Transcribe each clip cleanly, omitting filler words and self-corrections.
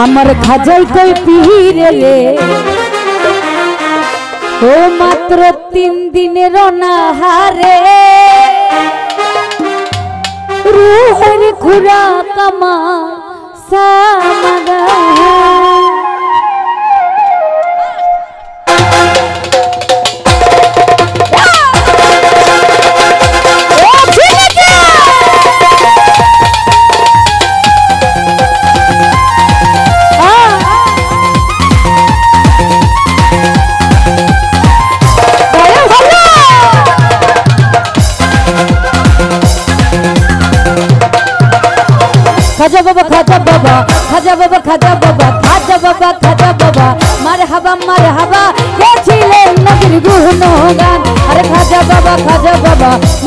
আমার খাজাই কই পীরে রে ও মাত্র 3 দিনের অনাহারে রুহের খুরাক আমার সামাগা खाजा बाबा खाजा बाबा खाजा बाबा खाजा बाबा खाजा बाबा खाजा बाबा मारहाबा के छिले नबीर गुणगान अरे खाजा बाबा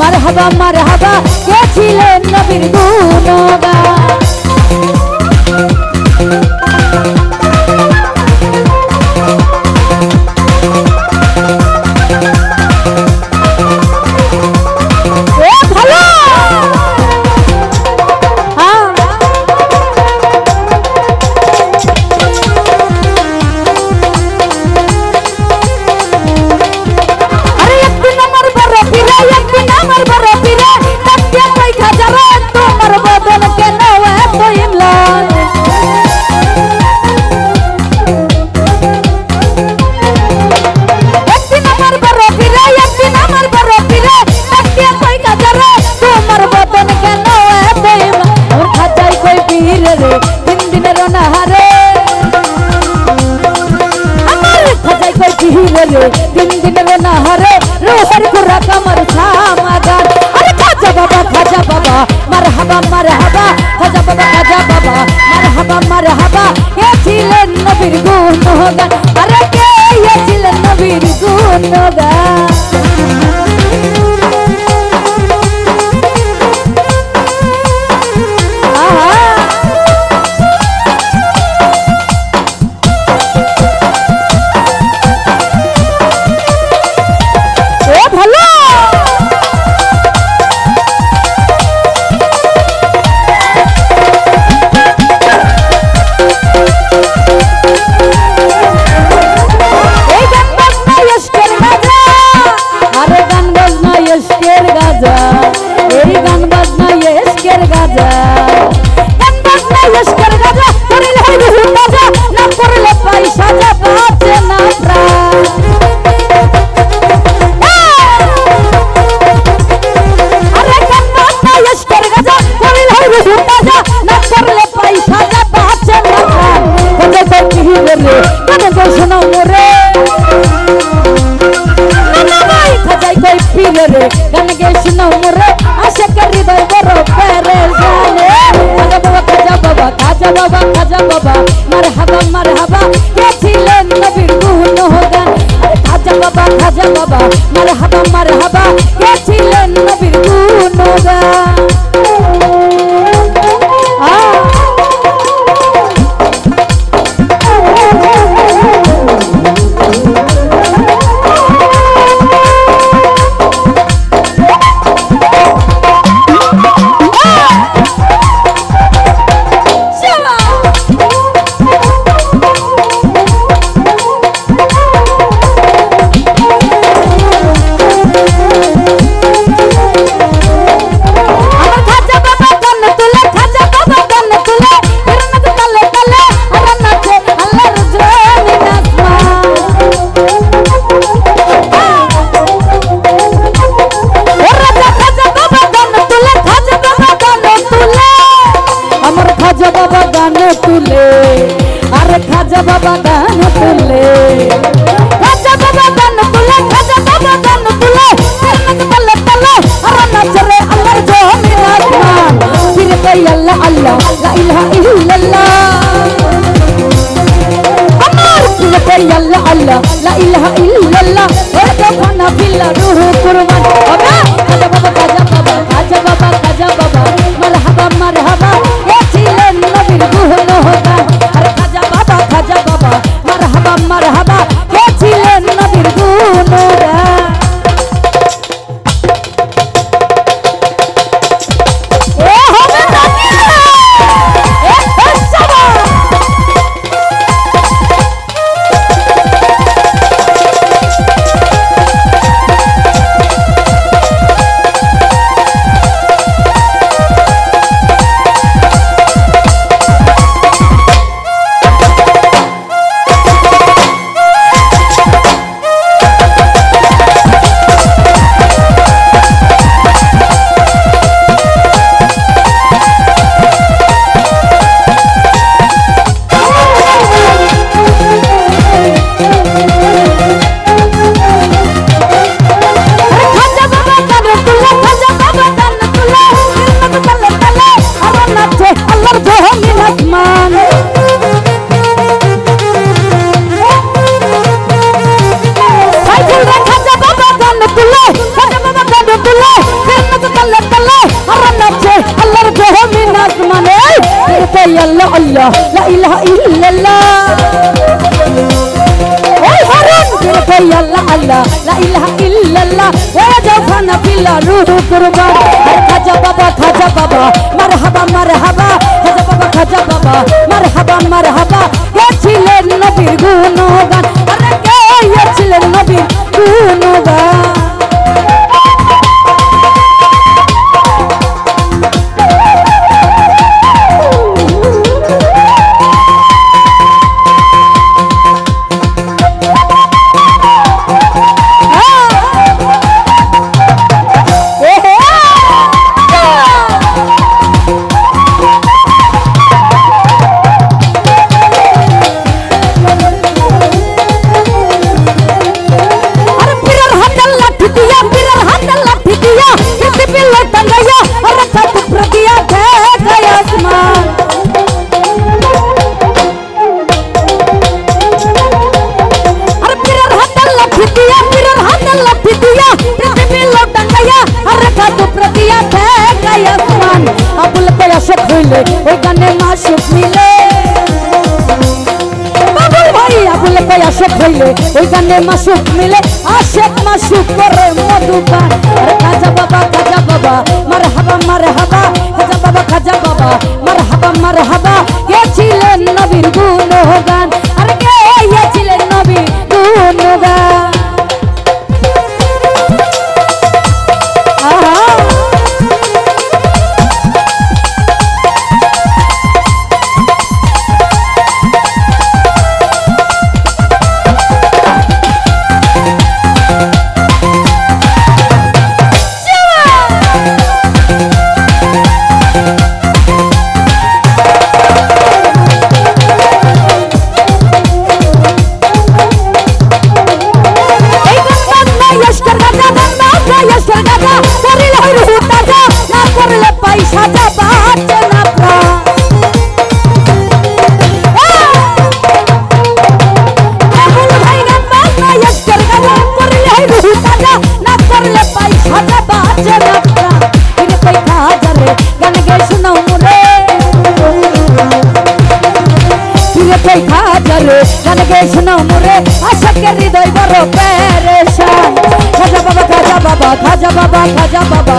मारहाबा के छिले नबीर गुणगान दिन दिन नहरे रोहर खुराक अमर सामागान अरे खाजा बाबा मरहबा खाजा बाबा मरहबा ये छिलेन नबीर गुणगान अरे के ये छिलेन नबीर गुणगान खाजा बाबा मरहबा के छिलेन नबीर गुणगान अरे खाजा बाबा मरहबा के छिलेन नबीर गुणगान अरे खाजा बाबा गान तुले खाजा बाबा गान तुले तले तले अरे नजरे अमर जो मेरा मान फिर कई अल्लाह ला इलाहा इल्लल्लाह अमर फिर कई अल्लाह ला इलाहा इल्लल्लाह और दफना बिल्ला रूह कुर्बान खाजा बाबा मरहबा ये छिलेन नबीर गुणगान अरे खाजा बाबा मरहबा ये छिलेन नबीर गुणगान ए কই আল্লাহ আল্লাহ লা ইলাহা ইল্লাল্লাহ ওই হারুন জোরে কই আল্লাহ আল্লাহ লা ইলাহা ইল্লাল্লাহ ওয়া জাওখানা ফিল্লাহ রুহু কুরবান আরে খাজা বাবা মারহাবা মারহাবা খাজা বাবা মারহাবা মারহাবা গেছিলেন নবীর গুণগান আরে গেছিলেন নবীর গুণগান ওই গানে মাসুক মিলে বাবুল ভাই আবুল কয়াসক হইলে ওই গানে মাসুক মিলে আশেক মাসুক করে মধুপান আরে খাজা বাবা মারহাবা মারহাবা খাজা বাবা মারহাবা গেছিলেন নবীর গুণগান আরে গেছিলেন নবীর গুণগান গান গে শোনো মোরে আশাকের হৃদয় বড় পেরেশান খাজা বাবা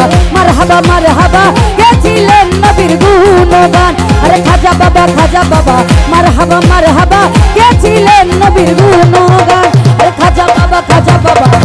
মারহাবা গেছিলেন নবীর গুণগান আরে খাজা বাবা মারহাবা গেছিলেন নবীর গুণগান আরে খাজা বাবা